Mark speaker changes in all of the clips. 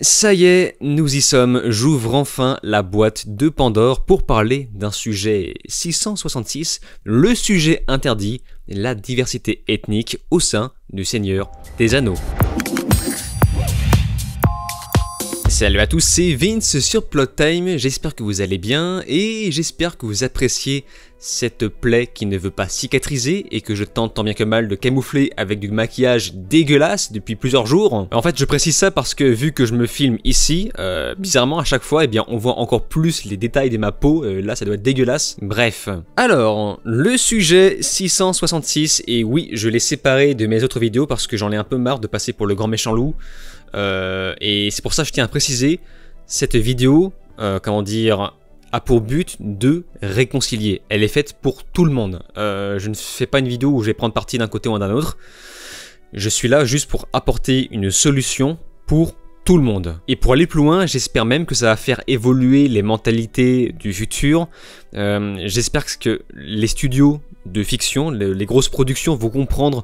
Speaker 1: Ça y est, nous y sommes, j'ouvre enfin la boîte de Pandore pour parler d'un sujet 666, le sujet interdit, la diversité ethnique au sein du Seigneur des Anneaux. Salut à tous, c'est Vince sur Plot Time, j'espère que vous allez bien et j'espère que vous appréciez cette plaie qui ne veut pas cicatriser et que je tente tant bien que mal de camoufler avec du maquillage dégueulasse depuis plusieurs jours. En fait, je précise ça parce que vu que je me filme ici, bizarrement à chaque fois, eh bien, on voit encore plus les détails de ma peau, là ça doit être dégueulasse. Bref. Alors, le sujet 666, et oui, je l'ai séparé de mes autres vidéos parce que j'en ai un peu marre de passer pour le grand méchant loup. Et c'est pour ça que je tiens à préciser, cette vidéo, a pour but de réconcilier. Elle est faite pour tout le monde. Je ne fais pas une vidéo où je vais prendre parti d'un côté ou d'un autre. Je suis là juste pour apporter une solution pour tout le monde. Et pour aller plus loin, j'espère même que ça va faire évoluer les mentalités du futur. J'espère que les studios de fiction, les grosses productions vont comprendre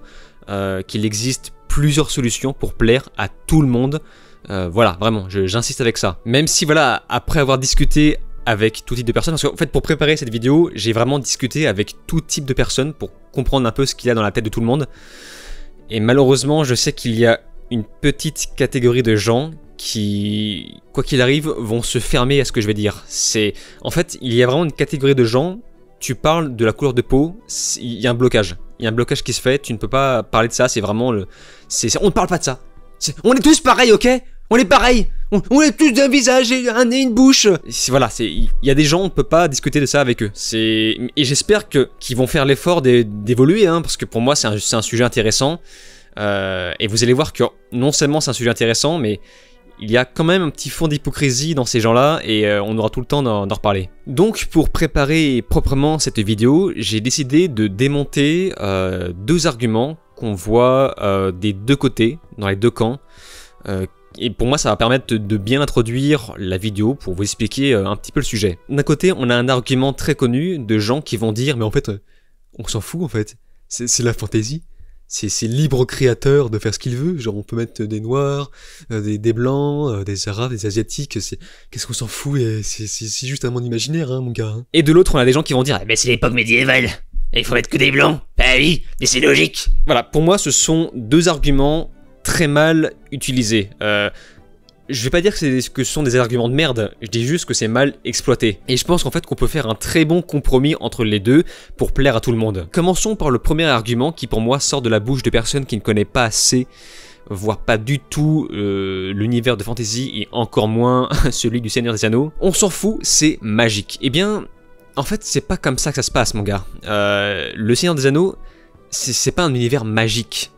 Speaker 1: qu'il existe plusieurs solutions pour plaire à tout le monde. Voilà, vraiment, j'insiste avec ça. Même si, voilà, après avoir discuté avec tout type de personnes, parce qu'en fait, pour préparer cette vidéo, j'ai vraiment discuté avec tout type de personnes pour comprendre un peu ce qu'il y a dans la tête de tout le monde. Et malheureusement, je sais qu'il y a une petite catégorie de gens qui, quoi qu'il arrive, vont se fermer à ce que je vais dire. En fait, il y a vraiment une catégorie de gens, tu parles de la couleur de peau, il y a un blocage. Il y a un blocage qui se fait, tu ne peux pas parler de ça, c'est vraiment le... on ne parle pas de ça. On est tous pareils, ok? On est pareils. On est tous d'un visage, un nez, une bouche. Voilà, il y a des gens, on ne peut pas discuter de ça avec eux. Et j'espère qu'ils vont faire l'effort d'évoluer, hein, parce que pour moi, c'est un sujet intéressant. Et vous allez voir que non seulement c'est un sujet intéressant, mais il y a quand même un petit fond d'hypocrisie dans ces gens-là, et on aura tout le temps d'en reparler. Donc, pour préparer proprement cette vidéo, j'ai décidé de démonter deux arguments qu'on voit des deux côtés, dans les deux camps. Et pour moi, ça va permettre de bien introduire la vidéo pour vous expliquer un petit peu le sujet. D'un côté, on a un argument très connu de gens qui vont dire « Mais en fait, on s'en fout en fait, c'est la fantaisie. C'est libre au créateur de faire ce qu'il veut, genre on peut mettre des noirs, des blancs, des arabes, des asiatiques, qu'est-ce qu'on s'en fout, c'est juste un monde imaginaire, hein, mon gars. »
Speaker 2: Et de l'autre, on a des gens qui vont dire « Mais c'est l'époque médiévale, il faut mettre que des blancs. » Bah oui, mais c'est logique.
Speaker 1: Voilà, pour moi, ce sont deux arguments très mal utilisés. Je vais pas dire que ce sont des arguments de merde, je dis juste que c'est mal exploité. Et je pense qu'en fait qu'on peut faire un très bon compromis entre les deux pour plaire à tout le monde. Commençons par le premier argument qui pour moi sort de la bouche de personnes qui ne connaissent pas assez, voire pas du tout l'univers de fantasy et encore moins celui du Seigneur des Anneaux. On s'en fout, c'est magique. Eh bien, en fait c'est pas comme ça que ça se passe mon gars. Le Seigneur des Anneaux, c'est pas un univers magique.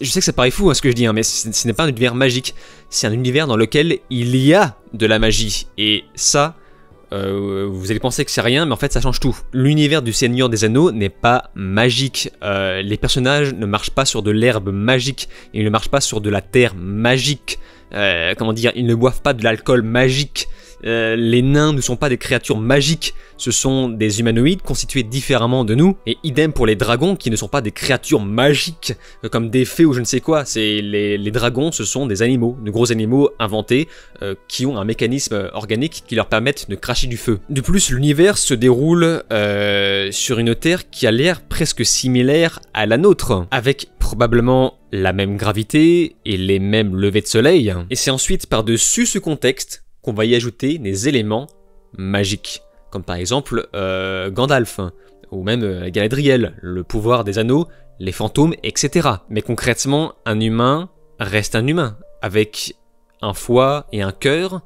Speaker 1: Je sais que ça paraît fou hein, ce que je dis, hein, mais ce n'est pas un univers magique, c'est un univers dans lequel il y a de la magie. Et ça, vous allez penser que c'est rien, mais en fait ça change tout. L'univers du Seigneur des Anneaux n'est pas magique. Les personnages ne marchent pas sur de l'herbe magique, ils ne marchent pas sur de la terre magique. Ils ne boivent pas de l'alcool magique. Les nains ne sont pas des créatures magiques, ce sont des humanoïdes constitués différemment de nous, et idem pour les dragons qui ne sont pas des créatures magiques comme des fées ou je ne sais quoi. Les dragons, ce sont des animaux, de gros animaux inventés qui ont un mécanisme organique qui leur permettent de cracher du feu. De plus, l'univers se déroule sur une terre qui a l'air presque similaire à la nôtre, avec probablement la même gravité et les mêmes levées de soleil, et c'est ensuite par-dessus ce contexte qu'on va y ajouter des éléments magiques, comme par exemple Gandalf, ou même Galadriel, le pouvoir des anneaux, les fantômes, etc. Mais concrètement, un humain reste un humain, avec un foie et un cœur,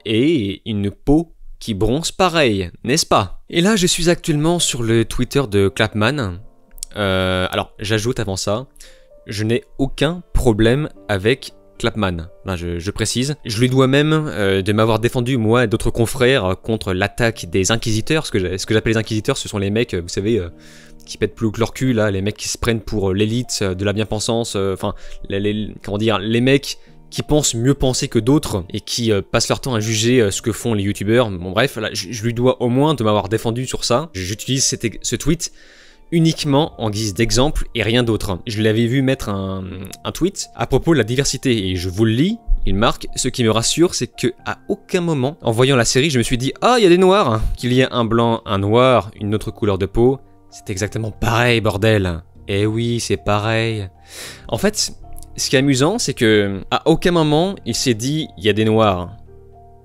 Speaker 1: et une peau qui bronze pareil, n'est-ce pas? Et là, je suis actuellement sur le Twitter de Clapman. Alors, j'ajoute avant ça, je n'ai aucun problème avec Clapman, là je précise. Je lui dois même de m'avoir défendu, moi et d'autres confrères, contre l'attaque des inquisiteurs. Ce que j'appelle les inquisiteurs, ce sont les mecs, vous savez, qui pètent plus haut que leur cul, là, les mecs qui se prennent pour l'élite de la bien-pensance, les mecs qui pensent mieux penser que d'autres et qui passent leur temps à juger ce que font les youtubeurs. Bon bref, là, je lui dois au moins de m'avoir défendu sur ça. J'utilise ce tweet uniquement en guise d'exemple et rien d'autre. Je l'avais vu mettre un tweet à propos de la diversité et je vous le lis. il marque. Ce qui me rassure, c'est que à aucun moment, en voyant la série, je me suis dit « Ah, il y a des noirs !» Qu'il y ait un blanc, un noir, une autre couleur de peau, c'est exactement pareil, bordel. Eh oui, c'est pareil. En fait, ce qui est amusant, c'est que à aucun moment, il s'est dit « Il y a des noirs ».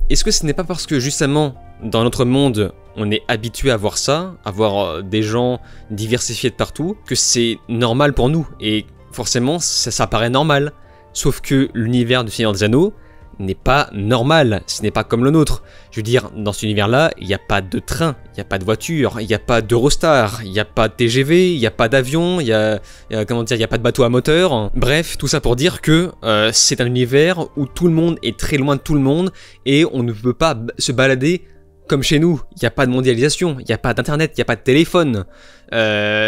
Speaker 1: Est-ce que ce n'est pas parce que justement, dans notre monde, on est habitué à voir ça, à voir des gens diversifiés de partout, que c'est normal pour nous, et forcément, ça paraît normal. Sauf que l'univers du Seigneur des Anneaux n'est pas normal, ce n'est pas comme le nôtre. Je veux dire, dans cet univers-là, il n'y a pas de train, il n'y a pas de voiture, il n'y a pas d'Eurostar, il n'y a pas de TGV, il n'y a pas d'avion, il n'y a pas de bateau à moteur. Bref, tout ça pour dire que c'est un univers où tout le monde est très loin de tout le monde et on ne peut pas se balader comme chez nous. Il n'y a pas de mondialisation, il n'y a pas d'internet, il n'y a pas de téléphone.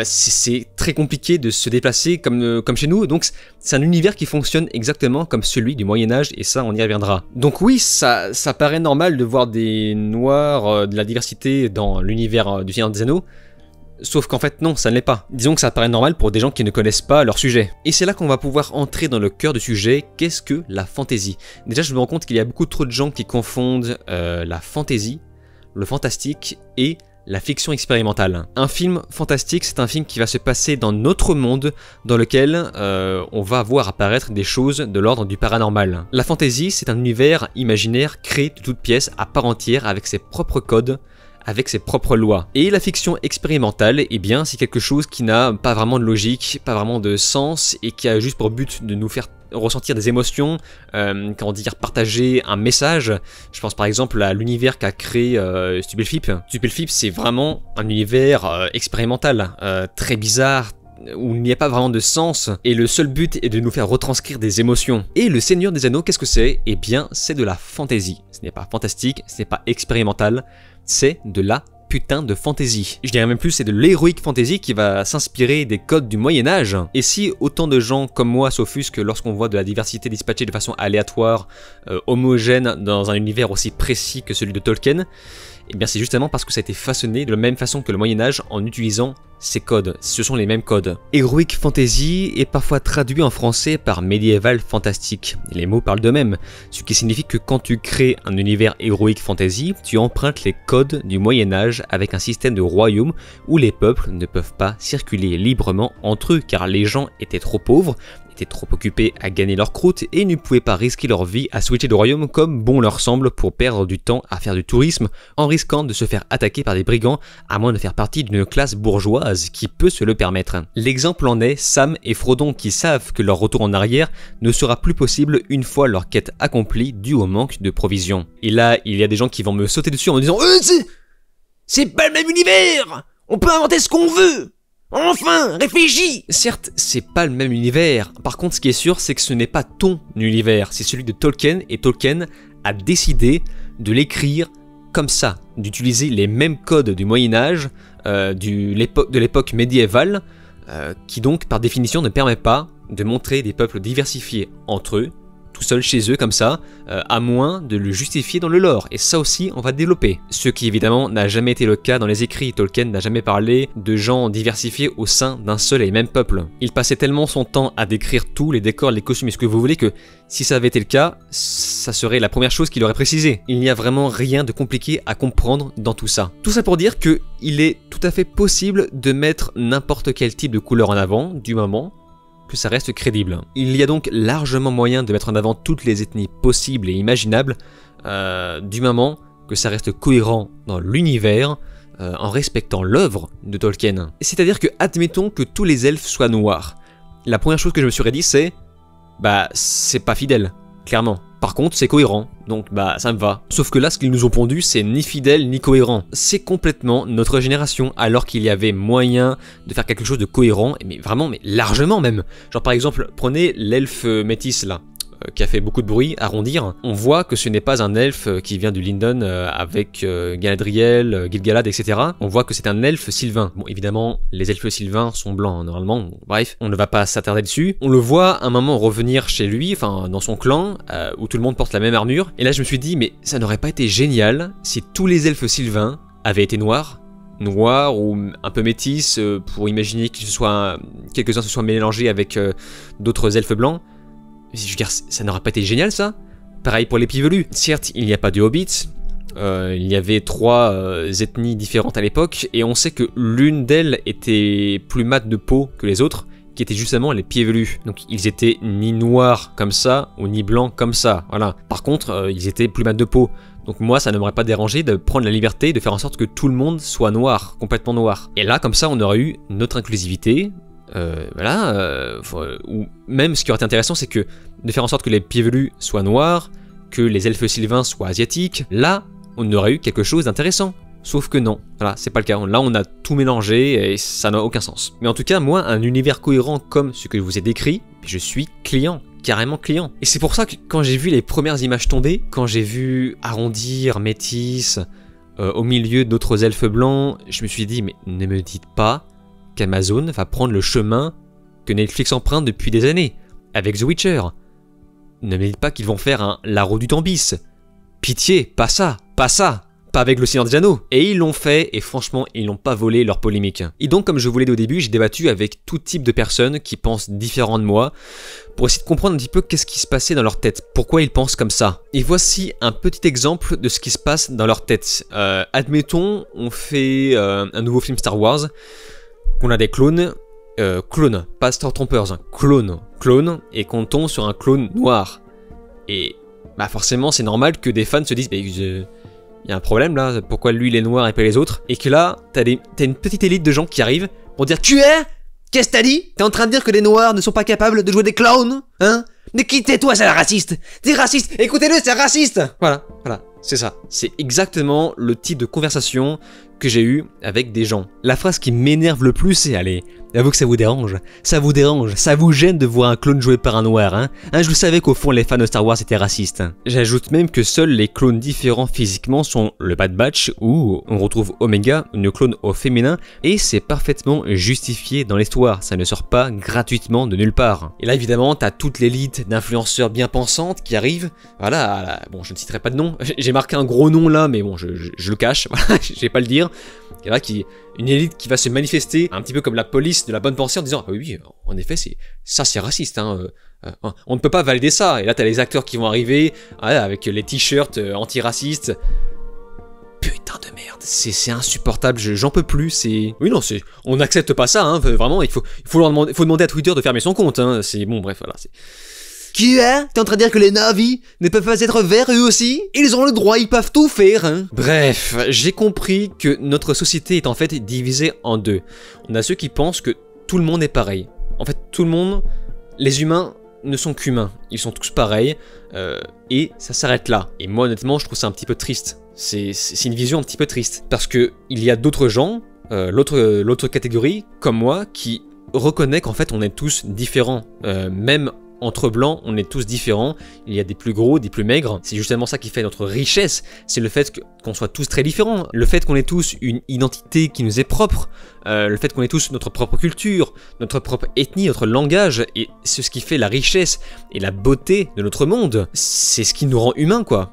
Speaker 1: C'est très compliqué de se déplacer comme chez nous, donc c'est un univers qui fonctionne exactement comme celui du Moyen-Âge, et ça on y reviendra. Donc oui, ça paraît normal de voir des noirs, de la diversité dans l'univers du Seigneur des Anneaux, sauf qu'en fait non, ça ne l'est pas. Disons que ça paraît normal pour des gens qui ne connaissent pas leur sujet. Et c'est là qu'on va pouvoir entrer dans le cœur du sujet, qu'est-ce que la fantasy? Déjà je me rends compte qu'il y a beaucoup trop de gens qui confondent la fantasy, le fantastique et la fiction expérimentale. Un film fantastique, c'est un film qui va se passer dans notre monde, dans lequel on va voir apparaître des choses de l'ordre du paranormal. La fantasy, c'est un univers imaginaire créé de toutes pièces à part entière avec ses propres codes, avec ses propres lois. Et la fiction expérimentale, eh bien, c'est quelque chose qui n'a pas vraiment de logique, pas vraiment de sens, et qui a juste pour but de nous faire ressentir des émotions, partager un message. Je pense par exemple à l'univers qu'a créé Stupelflip. Stupelflip, c'est vraiment un univers expérimental, très bizarre, où il n'y a pas vraiment de sens, et le seul but est de nous faire retranscrire des émotions. Et le Seigneur des Anneaux, qu'est-ce que c'est? Eh bien, c'est de la fantasy. Ce n'est pas fantastique, ce n'est pas expérimental, c'est de la putain de fantasy. Je dirais même plus, c'est de l'héroïque fantasy qui va s'inspirer des codes du Moyen-Âge. Et si autant de gens comme moi s'offusquent lorsqu'on voit de la diversité dispatchée de façon aléatoire, homogène, dans un univers aussi précis que celui de Tolkien, eh bien c'est justement parce que ça a été façonné de la même façon que le Moyen-Âge en utilisant ces codes. Ce sont les mêmes codes. Heroic Fantasy est parfois traduit en français par médiéval fantastique. Les mots parlent d'eux-mêmes, ce qui signifie que quand tu crées un univers Heroic Fantasy, tu empruntes les codes du Moyen-Âge avec un système de royaume où les peuples ne peuvent pas circuler librement entre eux car les gens étaient trop pauvres, étaient trop occupés à gagner leur croûte et ne pouvaient pas risquer leur vie à switcher de royaume comme bon leur semble pour perdre du temps à faire du tourisme en risquant de se faire attaquer par des brigands à moins de faire partie d'une classe bourgeoise qui peut se le permettre. L'exemple en est Sam et Frodon qui savent que leur retour en arrière ne sera plus possible une fois leur quête accomplie due au manque de provisions. Et là, il y a des gens qui vont me sauter dessus en me disant c'est pas le même univers! On peut inventer ce qu'on veut! Enfin, réfléchis! Certes, c'est pas le même univers. Par contre, ce qui est sûr, c'est que ce n'est pas ton univers. C'est celui de Tolkien, et Tolkien a décidé de l'écrire comme ça, d'utiliser les mêmes codes du Moyen-Âge, de l'époque médiévale, qui donc, par définition, ne permet pas de montrer des peuples diversifiés entre eux, tout seuls chez eux comme ça, à moins de le justifier dans le lore, et ça aussi on va développer. Ce qui évidemment n'a jamais été le cas dans les écrits. Tolkien n'a jamais parlé de gens diversifiés au sein d'un seul et même peuple. Il passait tellement son temps à décrire tous les décors, les costumes et ce que vous voulez que si ça avait été le cas, ça serait la première chose qu'il aurait précisé. Il n'y a vraiment rien de compliqué à comprendre dans tout ça. Tout ça pour dire que il est tout à fait possible de mettre n'importe quel type de couleur en avant, du moment que ça reste crédible. Il y a donc largement moyen de mettre en avant toutes les ethnies possibles et imaginables, du moment que ça reste cohérent dans l'univers, en respectant l'œuvre de Tolkien. C'est-à-dire que, admettons que tous les elfes soient noirs. La première chose que je me suis dit, c'est c'est pas fidèle, clairement. Par contre, c'est cohérent, donc ça me va. Sauf que là, ce qu'ils nous ont pondu, c'est ni fidèle ni cohérent. C'est complètement notre génération, alors qu'il y avait moyen de faire quelque chose de cohérent, mais vraiment, mais largement même. Genre par exemple, prenez l'elfe métis là, qui a fait beaucoup de bruit, arrondir. On voit que ce n'est pas un elfe qui vient du Lindon avec Galadriel, Gil-galad, etc. On voit que c'est un elfe sylvain. Bon, évidemment, les elfes sylvains sont blancs, normalement. Bref, on ne va pas s'attarder dessus. On le voit un moment revenir chez lui, enfin, dans son clan, où tout le monde porte la même armure. Et là, je me suis dit, mais ça n'aurait pas été génial si tous les elfes sylvains avaient été noirs ou un peu métis, pour imaginer que quelques-uns se soient mélangés avec d'autres elfes blancs. Je veux dire, ça n'aurait pas été génial ça? Pareil pour les pieds velus. Certes, il n'y a pas de hobbits. Il y avait 3 ethnies différentes à l'époque, et on sait que l'une d'elles était plus mate de peau que les autres, qui étaient justement les pieds velus. Donc ils étaient ni noirs comme ça, ou ni blancs comme ça, voilà. Par contre, ils étaient plus mat de peau. Donc moi, ça ne m'aurait pas dérangé de prendre la liberté de faire en sorte que tout le monde soit noir, complètement noir. Et là, comme ça, on aurait eu notre inclusivité, ou même ce qui aurait été intéressant, c'est que de faire en sorte que les pieds velus soient noirs, que les elfes sylvains soient asiatiques, là, on aurait eu quelque chose d'intéressant. Sauf que non, voilà, c'est pas le cas. Là, on a tout mélangé et ça n'a aucun sens. Mais en tout cas, moi, un univers cohérent comme ce que je vous ai décrit, je suis client, carrément client. Et c'est pour ça que quand j'ai vu les premières images tomber, quand j'ai vu Arondir, Métis, au milieu d'autres elfes blancs, je me suis dit, mais ne me dites pas qu'Amazon va prendre le chemin que Netflix emprunte depuis des années, avec The Witcher. Ne me dites pas qu'ils vont faire un La Roue du Tambis. Pitié, pas ça, pas ça. Pas avec le Seigneur des Anneaux. Et ils l'ont fait, et franchement, ils n'ont pas volé leur polémique. Et donc, comme je vous l'ai dit au début, j'ai débattu avec tout type de personnes qui pensent différemment de moi, pour essayer de comprendre un petit peu qu'est-ce qui se passait dans leur tête, pourquoi ils pensent comme ça. Et voici un petit exemple de ce qui se passe dans leur tête. Admettons, on fait un nouveau film Star Wars, on a des clones, pas Stormtroopers, clones, et qu'on tombe sur un clone noir. Et bah forcément, c'est normal que des fans se disent, il y a un problème là, pourquoi lui il est noir et pas les autres? Et que là, t'as une petite élite de gens qui arrivent pour dire tu es? Qu'est-ce que t'as dit? T'es en train de dire que les noirs ne sont pas capables de jouer des clowns? Hein? Mais qui tais-toi, c'est raciste! T'es raciste! Écoutez-le, c'est raciste! Voilà, c'est ça. C'est exactement le type de conversation que j'ai eu avec des gens. La phrase qui m'énerve le plus, c'est allez, j'avoue que ça vous dérange, ça vous gêne de voir un clone joué par un noir, hein? Je savais qu'au fond les fans de Star Wars étaient racistes. J'ajoute même que seuls les clones différents physiquement sont le Bad Batch, où on retrouve Omega, une clone au féminin, et c'est parfaitement justifié dans l'histoire, ça ne sort pas gratuitement de nulle part. Et là évidemment, t'as toute l'élite d'influenceurs bien pensantes qui arrivent, voilà, bon je ne citerai pas de nom, j'ai marqué un gros nom là, mais bon je le cache, voilà, je vais pas le dire. Et là, une élite qui va se manifester un petit peu comme la police de la bonne pensée en disant ah oui, en effet, c'est raciste, hein, on ne peut pas valider ça. Et là, t'as les acteurs qui vont arriver avec les t-shirts antiracistes. Putain de merde, c'est insupportable, j'en peux plus, c'est... Oui non, on n'accepte pas ça, hein, vraiment, il faut demander à Twitter de fermer son compte, hein, c'est... Bon bref, voilà, c'est... Qui est? T'es en train de dire que les Na'vi ne peuvent pas être verts eux aussi? Ils ont le droit, ils peuvent tout faire, hein. Bref, j'ai compris que notre société est en fait divisée en deux. On a ceux qui pensent que tout le monde est pareil. En fait, tout le monde, les humains ne sont qu'humains. Ils sont tous pareils, et ça s'arrête là. Et moi, honnêtement, je trouve ça un petit peu triste. C'est une vision un petit peu triste. Parce que il y a d'autres gens, l'autre catégorie, comme moi, qui reconnaît qu'en fait, on est tous différents. Même entre blancs, on est tous différents, il y a des plus gros, des plus maigres, c'est justement ça qui fait notre richesse, c'est le fait qu'on soit tous très différents, le fait qu'on ait tous une identité qui nous est propre, le fait qu'on ait tous notre propre culture, notre propre ethnie, notre langage, et c'est ce qui fait la richesse et la beauté de notre monde, c'est ce qui nous rend humains quoi.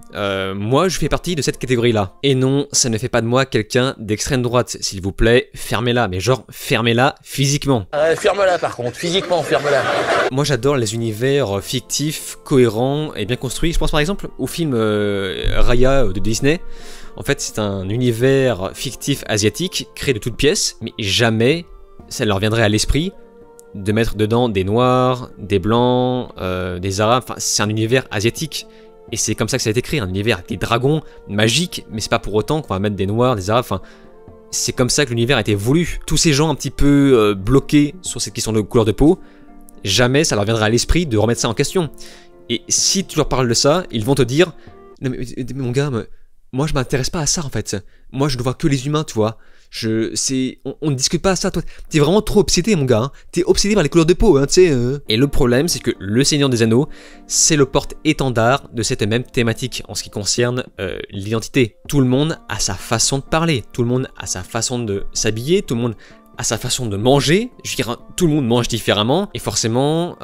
Speaker 1: Moi je fais partie de cette catégorie-là. Et non, ça ne fait pas de moi quelqu'un d'extrême droite, s'il vous plaît, fermez-la, mais genre fermez-la physiquement.
Speaker 3: Ferme-la par contre, physiquement ferme-la.
Speaker 1: Moi j'adore les univers fictifs, cohérents et bien construits. Je pense par exemple au film Raya de Disney. En fait c'est un univers fictif asiatique créé de toutes pièces, mais jamais ça leur viendrait à l'esprit de mettre dedans des noirs, des blancs, des arabes, enfin c'est un univers asiatique. Et c'est comme ça que ça a été créé, un univers avec des dragons magiques, mais c'est pas pour autant qu'on va mettre des noirs, des arabes, enfin... C'est comme ça que l'univers a été voulu. Tous ces gens un petit peu bloqués sur cette question de couleur de peau, jamais ça leur viendra à l'esprit de remettre ça en question. Et si tu leur parles de ça, ils vont te dire non mais mon gars, moi je m'intéresse pas à ça en fait. Moi je ne vois que les humains, tu vois. On ne discute pas à ça, toi. T'es vraiment trop obsédé mon gars, hein. T'es obsédé par les couleurs de peau, hein, tu sais. Et le problème c'est que le Seigneur des Anneaux, c'est le porte-étendard de cette même thématique en ce qui concerne l'identité. Tout le monde a sa façon de parler, tout le monde a sa façon de s'habiller, tout le monde à sa façon de manger, je veux dire, tout le monde mange différemment, et forcément,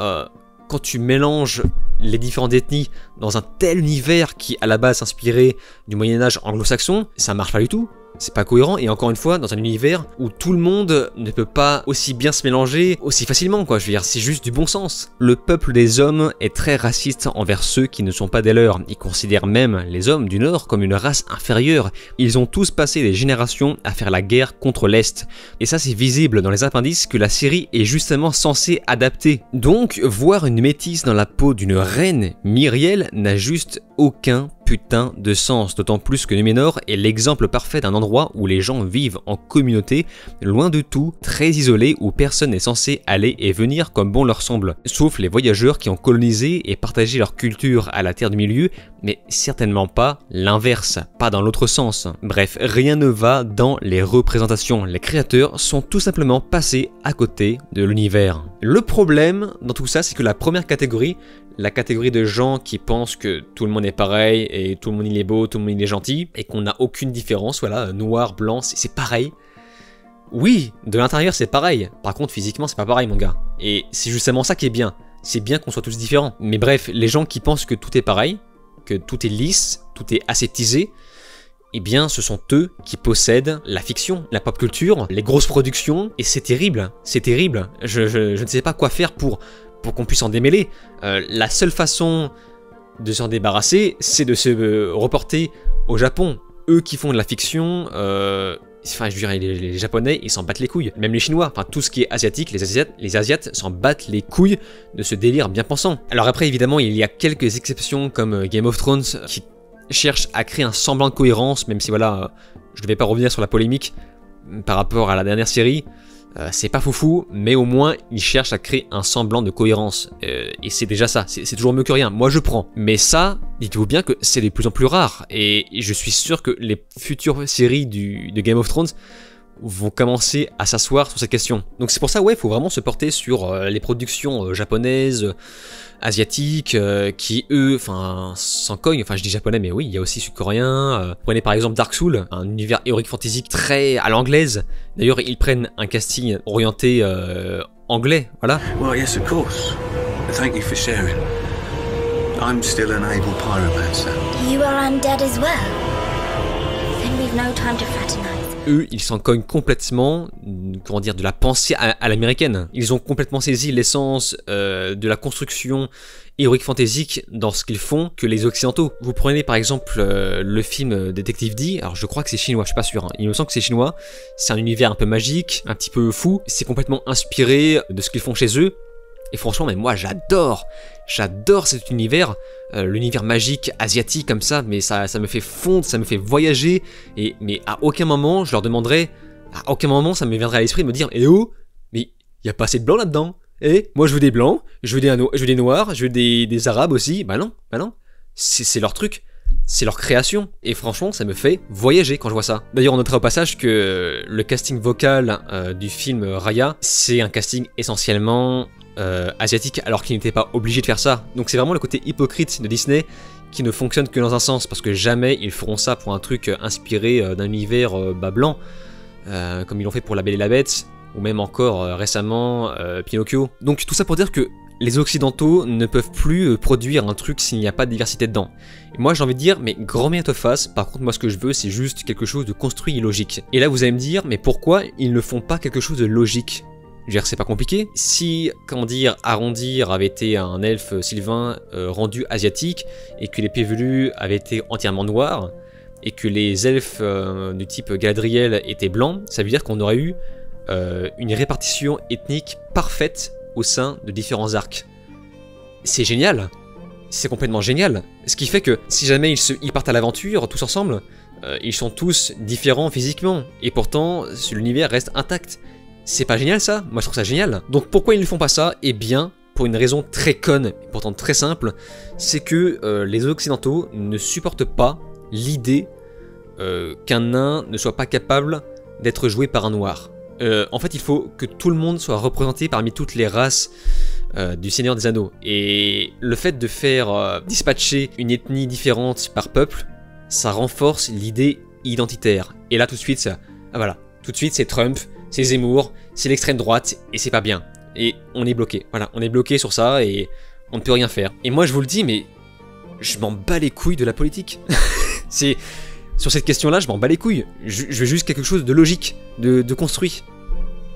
Speaker 1: quand tu mélanges les différentes ethnies dans un tel univers qui à la base s'inspirait du Moyen-Âge anglo-saxon, ça marche pas du tout. C'est pas cohérent, et encore une fois, dans un univers où tout le monde ne peut pas aussi bien se mélanger aussi facilement, quoi. Je veux dire, c'est juste du bon sens. Le peuple des hommes est très raciste envers ceux qui ne sont pas des leurs. Ils considèrent même les hommes du Nord comme une race inférieure. Ils ont tous passé des générations à faire la guerre contre l'Est. Et ça, c'est visible dans les appendices que la série est justement censée adapter. Donc, voir une métisse dans la peau d'une reine, Myriel, n'a juste aucun putain de sens, d'autant plus que Numénor est l'exemple parfait d'un endroit où les gens vivent en communauté, loin de tout, très isolé, où personne n'est censé aller et venir comme bon leur semble, sauf les voyageurs qui ont colonisé et partagé leur culture à la Terre du Milieu, mais certainement pas l'inverse, pas dans l'autre sens. Bref, rien ne va dans les représentations, les créateurs sont tout simplement passés à côté de l'univers. Le problème dans tout ça, c'est que la première catégorie, la catégorie de gens qui pensent que tout le monde est pareil et tout le monde il est beau, tout le monde il est gentil et qu'on n'a aucune différence, voilà, noir, blanc, c'est pareil. Oui, de l'intérieur c'est pareil, par contre physiquement c'est pas pareil mon gars. Et c'est justement ça qui est bien, c'est bien qu'on soit tous différents. Mais bref, les gens qui pensent que tout est pareil, que tout est lisse, tout est aseptisé, eh bien ce sont eux qui possèdent la fiction, la pop culture, les grosses productions, et c'est terrible, c'est terrible. Je ne sais pas quoi faire pour qu'on puisse en démêler. La seule façon de s'en débarrasser, c'est de se reporter au Japon. Eux qui font de la fiction, enfin je dirais les Japonais, ils s'en battent les couilles. Même les Chinois, enfin tout ce qui est asiatique, les Asiates s'en battent les couilles de ce délire bien pensant. Alors après évidemment il y a quelques exceptions comme Game of Thrones qui cherchent à créer un semblant de cohérence, même si voilà, je ne vais pas revenir sur la polémique par rapport à la dernière série. C'est pas foufou, mais au moins ils cherchent à créer un semblant de cohérence. Et c'est déjà ça, c'est toujours mieux que rien. Moi je prends. Mais ça, dites-vous bien que c'est de plus en plus rare. Et je suis sûr que les futures séries de Game of Thrones vont commencer à s'asseoir sur cette question. Donc c'est pour ça, ouais, il faut vraiment se porter sur les productions japonaises, asiatiques, qui eux, enfin, s'en cognent. Enfin, je dis japonais, mais oui, il y a aussi sud-coréen. Prenez par exemple Dark Souls, un univers héroïque fantasy très à l'anglaise. D'ailleurs, ils prennent un casting orienté anglais, voilà.
Speaker 4: Well, yes, of course. Thank you for sharing. I'm still an able pyromancer.
Speaker 5: You are undead as well. Then we've no time to fraternize.
Speaker 1: Eux, ils s'en cognent complètement, comment dire, de la pensée à l'américaine. Ils ont complètement saisi l'essence de la construction héroïque fantaisique dans ce qu'ils font que les occidentaux. Vous prenez par exemple le film Détective D, alors je crois que c'est chinois, je suis pas sûr, hein. Il me semble que c'est chinois, c'est un univers un peu magique, un petit peu fou, c'est complètement inspiré de ce qu'ils font chez eux. Et franchement, mais moi j'adore cet univers, l'univers magique asiatique comme ça, mais ça me fait fondre, ça me fait voyager, mais à aucun moment je leur demanderais, à aucun moment ça me viendrait à l'esprit de me dire, eh oh, mais y a pas assez de blancs là-dedans, eh, moi je veux des blancs, je veux des noirs, je veux des arabes aussi, bah non, c'est leur truc. C'est leur création, et franchement ça me fait voyager quand je vois ça. D'ailleurs on notera au passage que le casting vocal du film Raya, c'est un casting essentiellement asiatique, alors qu'ils n'étaient pas obligés de faire ça. Donc c'est vraiment le côté hypocrite de Disney qui ne fonctionne que dans un sens, parce que jamais ils feront ça pour un truc inspiré d'un univers blanc, comme ils l'ont fait pour La Belle et la Bête, ou même encore récemment Pinocchio. Donc tout ça pour dire que les occidentaux ne peuvent plus produire un truc s'il n'y a pas de diversité dedans. Et moi j'ai envie de dire, mais grand bien te fasse, par contre moi ce que je veux c'est juste quelque chose de construit et logique. Et là vous allez me dire, mais pourquoi ils ne font pas quelque chose de logique ? Je veux dire, c'est pas compliqué. Si, comment dire, Arondir avait été un elfe sylvain rendu asiatique, et que les pieds velus avaient été entièrement noirs, et que les elfes du type Galadriel étaient blancs, ça veut dire qu'on aurait eu une répartition ethnique parfaite au sein de différents arcs. C'est génial. C'est complètement génial. Ce qui fait que si jamais ils partent à l'aventure tous ensemble, ils sont tous différents physiquement, et pourtant l'univers reste intact. C'est pas génial ça? Moi je trouve ça génial. Donc pourquoi ils ne font pas ça? Eh bien, pour une raison très conne, et pourtant très simple, c'est que les occidentaux ne supportent pas l'idée qu'un nain ne soit pas capable d'être joué par un noir. En fait, il faut que tout le monde soit représenté parmi toutes les races du Seigneur des Anneaux. Et le fait de faire dispatcher une ethnie différente par peuple, ça renforce l'idée identitaire. Et là tout de suite, voilà, tout de suite c'est Trump, c'est Zemmour, c'est l'extrême droite, et c'est pas bien. Et on est bloqué, voilà, on est bloqué sur ça, et on ne peut rien faire. Et moi je vous le dis, mais je m'en bats les couilles de la politique. C'est Sur cette question-là, je m'en bats les couilles. Je veux juste quelque chose de logique, de construit.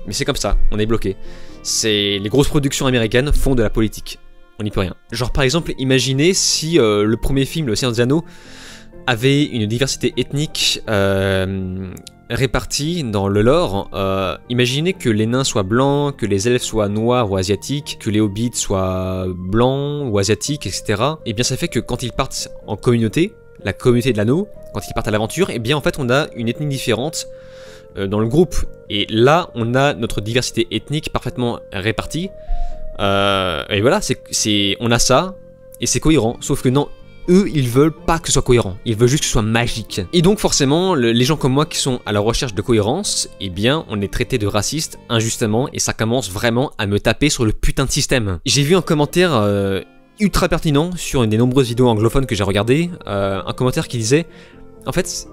Speaker 1: Mais c'est comme ça, on est bloqué. Les grosses productions américaines font de la politique. On n'y peut rien. Genre par exemple, imaginez si le premier film, Le Seigneur des Anneaux, avait une diversité ethnique répartie dans le lore. Imaginez que les nains soient blancs, que les elfes soient noirs ou asiatiques, que les hobbits soient blancs ou asiatiques, etc. Et bien ça fait que quand ils partent en communauté, la communauté de l'anneau, quand ils partent à l'aventure, et bien en fait on a une ethnie différente dans le groupe. Et là on a notre diversité ethnique parfaitement répartie. Et voilà, on a ça, et c'est cohérent. Sauf que non, eux, ils veulent pas que ce soit cohérent. Ils veulent juste que ce soit magique. Et donc forcément, les gens comme moi qui sont à la recherche de cohérence, eh bien, on est traité de raciste injustement, et ça commence vraiment à me taper sur le putain de système. J'ai vu un commentaire ultra pertinent sur une des nombreuses vidéos anglophones que j'ai regardées, un commentaire qui disait, en fait,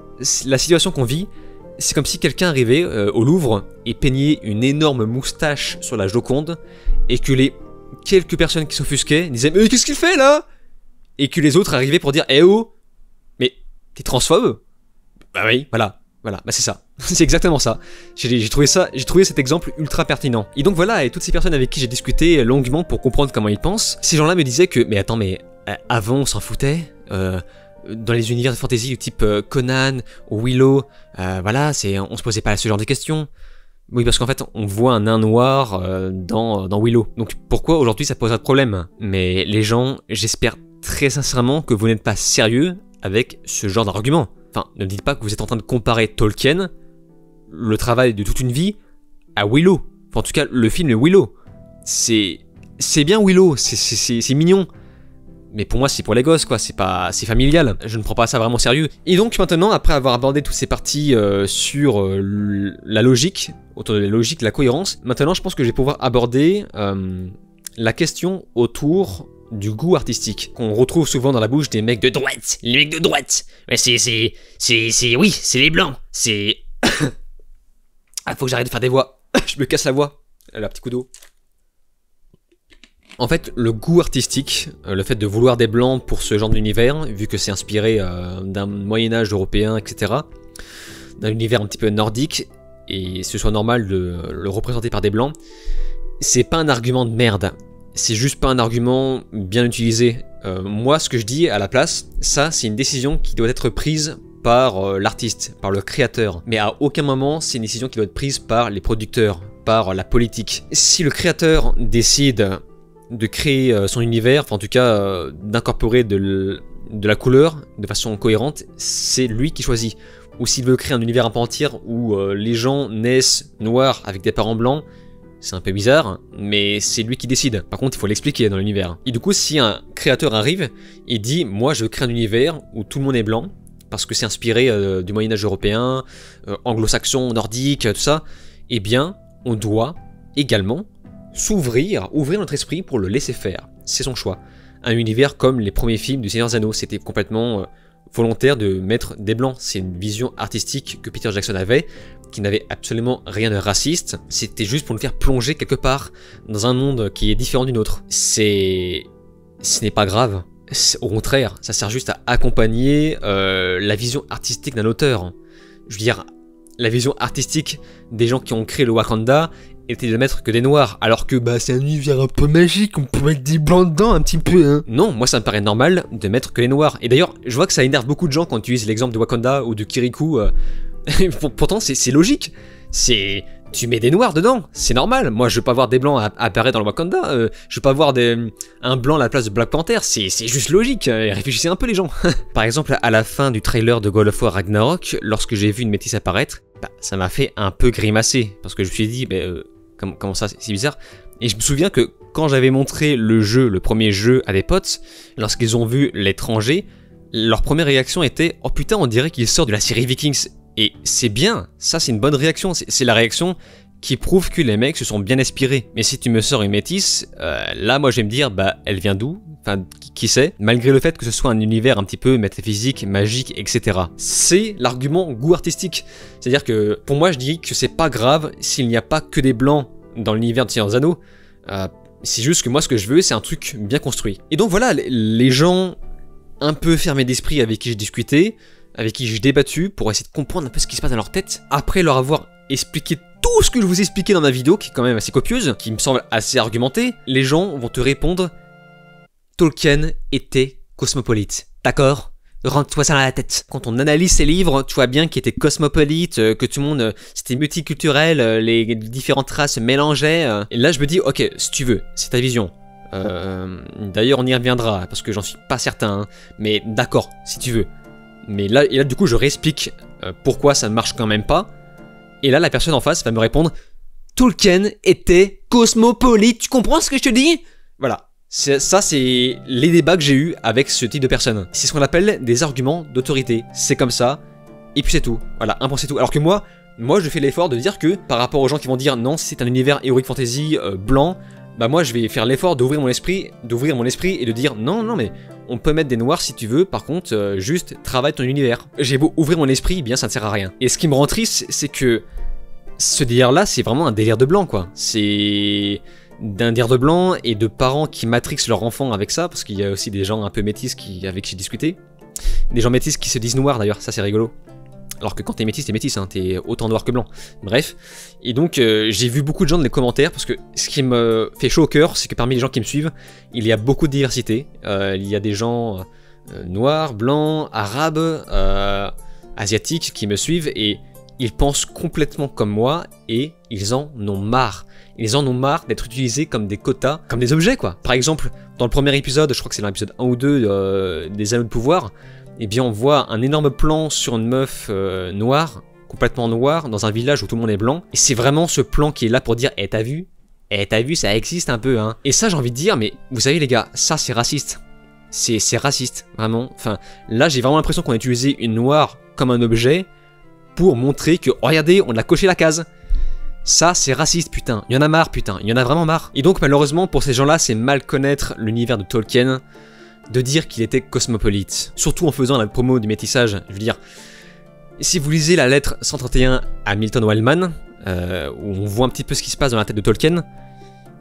Speaker 1: la situation qu'on vit, c'est comme si quelqu'un arrivait au Louvre et peignait une énorme moustache sur la Joconde, et que les quelques personnes qui s'offusquaient disaient « Mais qu'est-ce qu'il fait là ?» Et que les autres arrivaient pour dire « Eh oh, mais t'es transphobe ?» Bah oui, voilà, bah c'est ça. C'est exactement ça. J'ai trouvé cet exemple ultra pertinent. Et donc voilà, et toutes ces personnes avec qui j'ai discuté longuement pour comprendre comment ils pensent, ces gens-là me disaient que « Mais attends, mais avant on s'en foutait dans les univers de fantasy du type Conan ou Willow, voilà, on se posait pas ce genre de questions. » Oui, parce qu'en fait, on voit un nain noir dans Willow. Donc pourquoi aujourd'hui ça poserait de problème? Mais les gens, j'espère très sincèrement que vous n'êtes pas sérieux avec ce genre d'argument. Enfin, ne me dites pas que vous êtes en train de comparer Tolkien, le travail de toute une vie, à Willow. Enfin, en tout cas, le film Willow. C'est bien Willow, c'est mignon. Mais pour moi, c'est pour les gosses, quoi, c'est familial. Je ne prends pas ça vraiment sérieux. Et donc maintenant, après avoir abordé toutes ces parties sur la logique, autour de la logique, la cohérence, maintenant je pense que je vais pouvoir aborder la question autour du goût artistique, qu'on retrouve souvent dans la bouche des mecs
Speaker 2: De droite, les mecs de droite. Ouais, oui, c'est les blancs. C'est...
Speaker 1: Ah, faut que j'arrête de faire des voix. Je me casse la voix. Là, petit coup d'eau. En fait, le goût artistique, le fait de vouloir des blancs pour ce genre d'univers, vu que c'est inspiré d'un Moyen-Âge européen, etc., d'un univers un petit peu nordique, et ce soit normal de le représenter par des blancs, c'est pas un argument de merde. C'est juste pas un argument bien utilisé. Moi, ce que je dis à la place, ça, c'est une décision qui doit être prise par l'artiste, par le créateur. Mais à aucun moment, c'est une décision qui doit être prise par les producteurs, par la politique. Si le créateur décide de créer son univers, enfin en tout cas d'incorporer de la couleur de façon cohérente, c'est lui qui choisit. Ou s'il veut créer un univers à part entière où les gens naissent noirs avec des parents blancs, c'est un peu bizarre, mais c'est lui qui décide. Par contre, il faut l'expliquer dans l'univers. Et du coup, si un créateur arrive et dit « Moi, je crée un univers où tout le monde est blanc, parce que c'est inspiré du Moyen-Âge européen, anglo-saxon, nordique, tout ça », eh bien, on doit également ouvrir notre esprit pour le laisser faire. C'est son choix. Un univers comme les premiers films du Seigneur des Anneaux, c'était complètement volontaire de mettre des blancs. C'est une vision artistique que Peter Jackson avait, qui n'avait absolument rien de raciste. C'était juste pour nous faire plonger quelque part dans un monde qui est différent du nôtre. Ce n'est pas grave. Au contraire, ça sert juste à accompagner la vision artistique d'un auteur. Je veux dire, la vision artistique des gens qui ont créé le Wakanda était de mettre que des noirs, alors que c'est un univers un peu magique, on peut mettre des blancs dedans un petit peu, hein. Non, moi ça me paraît normal de mettre que les noirs. Et d'ailleurs, je vois que ça énerve beaucoup de gens quand on utilise l'exemple de Wakanda ou de Kirikou. Pourtant, c'est logique. Tu mets des noirs dedans, c'est normal. Moi, je veux pas voir des blancs apparaître dans le Wakanda. Je veux pas voir un blanc à la place de Black Panther. C'est juste logique. Réfléchissez un peu, les gens. Par exemple, à la fin du trailer de God of War Ragnarok, lorsque j'ai vu une métisse apparaître, ça m'a fait un peu grimacer. Parce que je me suis dit, comment ça, c'est bizarre. Et je me souviens que quand j'avais montré le premier jeu à des potes, lorsqu'ils ont vu l'étranger, leur première réaction était « Oh putain, on dirait qu'il sort de la série Vikings ». Et c'est bien, ça c'est une bonne réaction, c'est la réaction qui prouve que les mecs se sont bien inspirés. Mais si tu me sors une métisse, là moi je vais me dire, elle vient d'où? Enfin, qui sait? Malgré le fait que ce soit un univers un petit peu métaphysique, magique, etc. C'est l'argument goût artistique. C'est-à-dire que, pour moi je dis que c'est pas grave s'il n'y a pas que des blancs dans l'univers de Seigneur des Anneaux. C'est juste que moi ce que je veux, c'est un truc bien construit. Et donc voilà, les gens un peu fermés d'esprit avec qui j'ai discuté, avec qui j'ai débattu pour essayer de comprendre un peu ce qui se passe dans leur tête. Après leur avoir expliqué tout ce que je vous ai expliqué dans ma vidéo, qui est quand même assez copieuse, qui me semble assez argumentée, les gens vont te répondre « Tolkien était cosmopolite. D'accord ? Rentre-toi ça dans la tête. » Quand on analyse ses livres, tu vois bien qu'il était cosmopolite, que tout le monde, c'était multiculturel, les différentes races se mélangeaient. Et là, je me dis « Ok, si tu veux, c'est ta vision. » D'ailleurs, on y reviendra, parce que j'en suis pas certain, hein, mais d'accord, si tu veux. Mais là, du coup, je réexplique pourquoi ça ne marche quand même pas. Et là, la personne en face va me répondre « Tolkien était cosmopolite. » Tu comprends ce que je te dis? Voilà. Ça, c'est les débats que j'ai eus avec ce type de personnes. C'est ce qu'on appelle des arguments d'autorité. C'est comme ça, et puis c'est tout. Voilà, un point c'est tout. Alors que moi, je fais l'effort de dire que, par rapport aux gens qui vont dire « Non, c'est un univers heroic fantasy blanc », bah moi, je vais faire l'effort d'ouvrir mon esprit et de dire « Non, mais on peut mettre des noirs si tu veux, par contre, juste travaille ton univers. » J'ai beau ouvrir mon esprit, bien ça ne sert à rien. Et ce qui me rend triste, c'est que ce délire-là, c'est vraiment un délire de blanc, quoi. C'est d'un délire de blanc et de parents qui matrixent leurs enfants avec ça, parce qu'il y a aussi des gens un peu métis avec qui j'ai discuté. Des gens métis qui se disent noirs d'ailleurs, ça c'est rigolo. Alors que quand t'es métis, hein, t'es autant noir que blanc. Bref. Et donc, j'ai vu beaucoup de gens dans les commentaires, parce que ce qui me fait chaud au cœur, c'est que parmi les gens qui me suivent, il y a beaucoup de diversité. Il y a des gens noirs, blancs, arabes, asiatiques qui me suivent, et ils pensent complètement comme moi, et ils en ont marre. Ils en ont marre d'être utilisés comme des quotas, comme des objets, quoi. Par exemple, dans le premier épisode, je crois que c'est dans l'épisode 1 ou 2 des Anneaux de Pouvoir, eh bien on voit un énorme plan sur une meuf noire, complètement noire, dans un village où tout le monde est blanc. Et c'est vraiment ce plan qui est là pour dire « Eh t'as vu, ça existe un peu, hein ». Et ça j'ai envie de dire, mais vous savez les gars, ça c'est raciste. C'est raciste, vraiment. Enfin, là j'ai vraiment l'impression qu'on a utilisé une noire comme un objet pour montrer que, oh, regardez, on a coché la case. Ça, c'est raciste, putain. Il y en a marre, putain. Il y en a vraiment marre. Et donc, malheureusement, pour ces gens-là, c'est mal connaître l'univers de Tolkien de dire qu'il était cosmopolite. Surtout en faisant la promo du métissage. Je veux dire, si vous lisez la lettre 131 à Milton Wellman, où on voit un petit peu ce qui se passe dans la tête de Tolkien,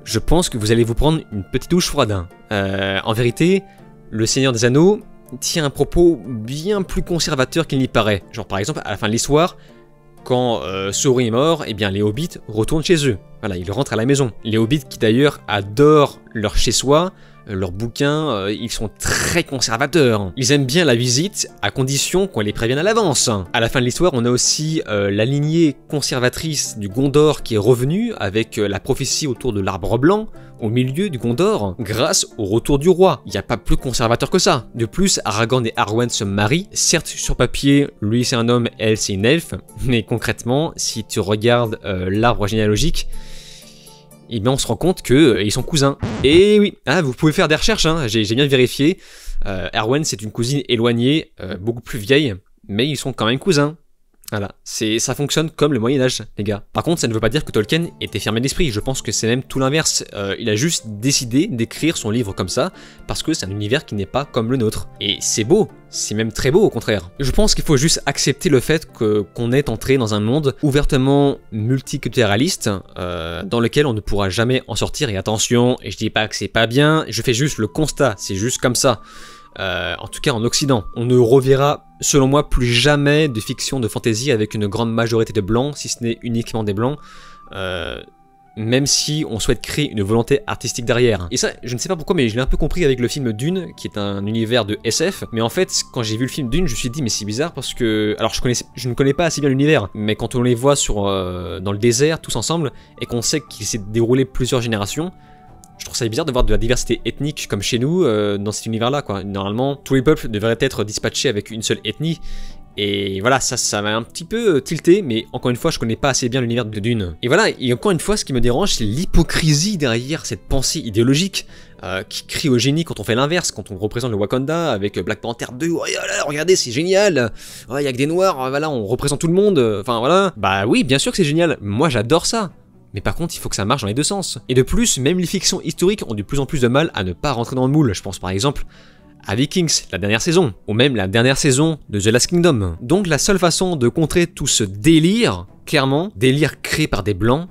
Speaker 1: je pense que vous allez vous prendre une petite douche froide. En vérité, le Seigneur des Anneaux tient un propos bien plus conservateur qu'il n'y paraît. Genre, par exemple, à la fin de l'histoire, quand Sauron est mort, eh bien les hobbits retournent chez eux. Voilà, ils rentrent à la maison. Les hobbits qui d'ailleurs adorent leur chez-soi, leurs bouquins, ils sont très conservateurs. Ils aiment bien la visite, à condition qu'on les prévienne à l'avance. À la fin de l'histoire, on a aussi la lignée conservatrice du Gondor qui est revenue, avec la prophétie autour de l'arbre blanc, au milieu du Gondor, grâce au retour du roi. Il n'y a pas plus conservateur que ça. De plus, Aragorn et Arwen se marient. Certes, sur papier, lui c'est un homme, elle c'est une elfe, mais concrètement, si tu regardes l'arbre généalogique, et bien on se rend compte qu'ils sont cousins. Et oui, vous pouvez faire des recherches, hein, j'ai bien vérifié. Arwen c'est une cousine éloignée, beaucoup plus vieille, mais ils sont quand même cousins. Voilà, ça fonctionne comme le Moyen-Âge, les gars. Par contre, ça ne veut pas dire que Tolkien était fermé d'esprit, je pense que c'est même tout l'inverse. Il a juste décidé d'écrire son livre comme ça, parce que c'est un univers qui n'est pas comme le nôtre. Et c'est beau, c'est même très beau au contraire. Je pense qu'il faut juste accepter le fait qu'on est entré dans un monde ouvertement multiculturaliste, dans lequel on ne pourra jamais en sortir. Et attention, et je dis pas que c'est pas bien, je fais juste le constat, c'est juste comme ça. En tout cas en Occident. On ne reverra, selon moi, plus jamais de fiction de fantasy avec une grande majorité de blancs, si ce n'est uniquement des blancs, même si on souhaite créer une volonté artistique derrière. Et ça, je ne sais pas pourquoi, mais je l'ai un peu compris avec le film Dune, qui est un univers de SF, mais en fait, quand j'ai vu le film Dune, je me suis dit, mais c'est bizarre parce que... Alors, je ne connais pas assez bien l'univers, mais quand on les voit dans le désert, tous ensemble, et qu'on sait qu'il s'est déroulé plusieurs générations, je trouve ça bizarre de voir de la diversité ethnique comme chez nous dans cet univers-là, quoi. Normalement, tous les peuples devraient être dispatchés avec une seule ethnie. Et voilà, ça m'a un petit peu tilté, mais encore une fois, je connais pas assez bien l'univers de Dune. Et voilà, et encore une fois, ce qui me dérange, c'est l'hypocrisie derrière cette pensée idéologique qui crie au génie quand on fait l'inverse, quand on représente le Wakanda avec Black Panther 2, oh là, regardez, c'est génial, il y a que des noirs, voilà, on représente tout le monde, enfin voilà. Bah oui, bien sûr que c'est génial, moi j'adore ça. Mais par contre, il faut que ça marche dans les deux sens. Et de plus, même les fictions historiques ont de plus en plus de mal à ne pas rentrer dans le moule. Je pense par exemple à Vikings, la dernière saison, ou même la dernière saison de The Last Kingdom. Donc la seule façon de contrer tout ce délire, clairement, délire créé par des blancs,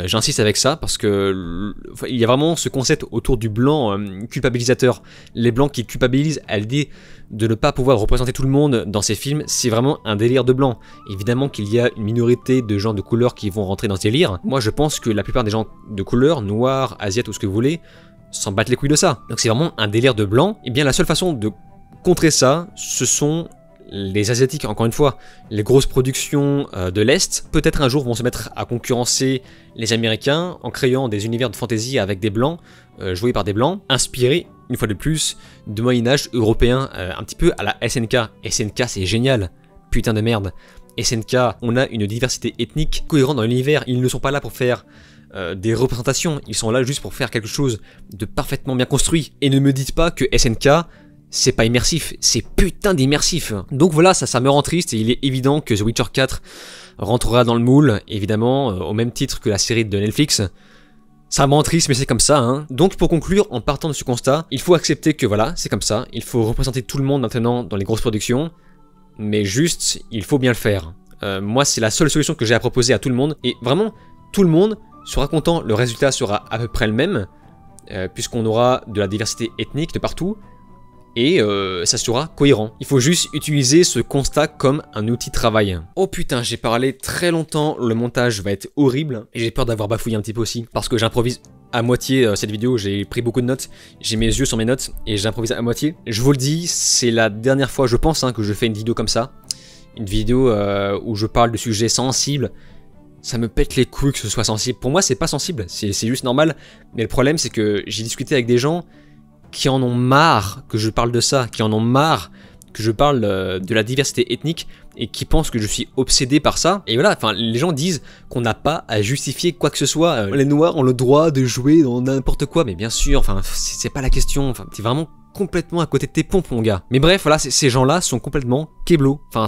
Speaker 1: j'insiste avec ça parce que il y a vraiment ce concept autour du blanc culpabilisateur. Les blancs qui culpabilisent à l'idée de ne pas pouvoir représenter tout le monde dans ces films, c'est vraiment un délire de blanc. Évidemment qu'il y a une minorité de gens de couleur qui vont rentrer dans ce délire. Moi je pense que la plupart des gens de couleur, noirs, asiates ou ce que vous voulez, s'en battent les couilles de ça. Donc c'est vraiment un délire de blanc. Et bien la seule façon de contrer ça, ce sont les Asiatiques, encore une fois. Les grosses productions de l'Est, peut-être un jour vont se mettre à concurrencer les Américains en créant des univers de fantasy avec des blancs, joués par des blancs, inspirés, une fois de plus, de Moyen-Âge européen, un petit peu à la SNK. SNK c'est génial, putain de merde. SNK, on a une diversité ethnique cohérente dans l'univers, ils ne sont pas là pour faire des représentations, ils sont là juste pour faire quelque chose de parfaitement bien construit. Et ne me dites pas que SNK, c'est pas immersif, c'est putain d'immersif. Donc voilà, ça me rend triste et il est évident que The Witcher 4 rentrera dans le moule, évidemment, au même titre que la série de Netflix. Ça me rend triste mais c'est comme ça, hein. Donc pour conclure, en partant de ce constat, il faut accepter que voilà, c'est comme ça, il faut représenter tout le monde maintenant dans les grosses productions, mais juste, il faut bien le faire. Moi c'est la seule solution que j'ai à proposer à tout le monde, et vraiment, tout le monde sera content, le résultat sera à peu près le même, puisqu'on aura de la diversité ethnique de partout, et ça sera cohérent. Il faut juste utiliser ce constat comme un outil de travail. Oh putain, j'ai parlé très longtemps, le montage va être horrible, et j'ai peur d'avoir bafouillé un petit peu aussi, parce que j'improvise à moitié cette vidéo, j'ai pris beaucoup de notes, j'ai mes yeux sur mes notes, et j'improvise à moitié. Je vous le dis, c'est la dernière fois, je pense, hein, que je fais une vidéo comme ça, une vidéo où je parle de sujets sensibles. Ça me pète les couilles que ce soit sensible. Pour moi, c'est pas sensible, c'est juste normal, mais le problème, c'est que j'ai discuté avec des gens qui en ont marre que je parle de ça, qui en ont marre que je parle de la diversité ethnique et qui pensent que je suis obsédé par ça. Et voilà, enfin, les gens disent qu'on n'a pas à justifier quoi que ce soit. Les noirs ont le droit de jouer dans n'importe quoi, mais bien sûr, enfin, c'est pas la question. Enfin, t'es vraiment complètement à côté de tes pompes, mon gars. Mais bref, voilà, ces gens-là sont complètement kéblos. Enfin,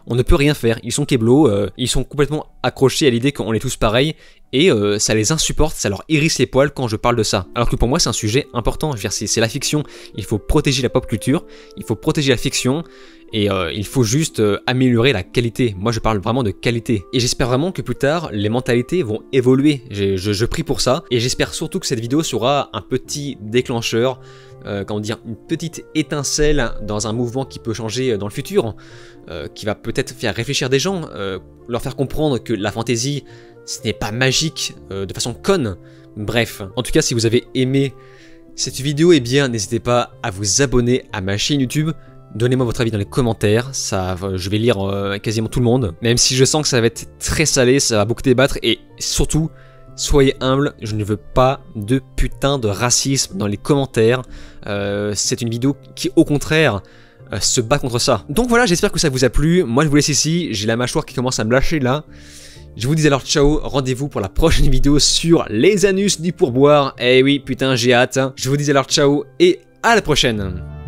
Speaker 1: on ne peut rien faire. Ils sont kéblos, ils sont complètement accrochés à l'idée qu'on est tous pareils. Et ça les insupporte, ça leur hérisse les poils quand je parle de ça. Alors que pour moi c'est un sujet important, je veux dire c'est la fiction, il faut protéger la pop culture, il faut protéger la fiction, et il faut juste améliorer la qualité. Moi je parle vraiment de qualité. Et j'espère vraiment que plus tard, les mentalités vont évoluer, je prie pour ça, et j'espère surtout que cette vidéo sera un petit déclencheur, comment dire, une petite étincelle dans un mouvement qui peut changer dans le futur, qui va peut-être faire réfléchir des gens, leur faire comprendre que la fantasy, ce n'est pas magique de façon conne. Bref, en tout cas si vous avez aimé cette vidéo, eh bien n'hésitez pas à vous abonner à ma chaîne YouTube. Donnez-moi votre avis dans les commentaires, ça, je vais lire quasiment tout le monde. Même si je sens que ça va être très salé, ça va beaucoup débattre. Et surtout, soyez humbles, je ne veux pas de putain de racisme dans les commentaires. C'est une vidéo qui au contraire se bat contre ça. Donc voilà, j'espère que ça vous a plu. Moi je vous laisse ici, j'ai la mâchoire qui commence à me lâcher là. Je vous dis alors ciao, rendez-vous pour la prochaine vidéo sur les anus du pourboire. Eh oui, putain, j'ai hâte. Je vous dis alors ciao et à la prochaine.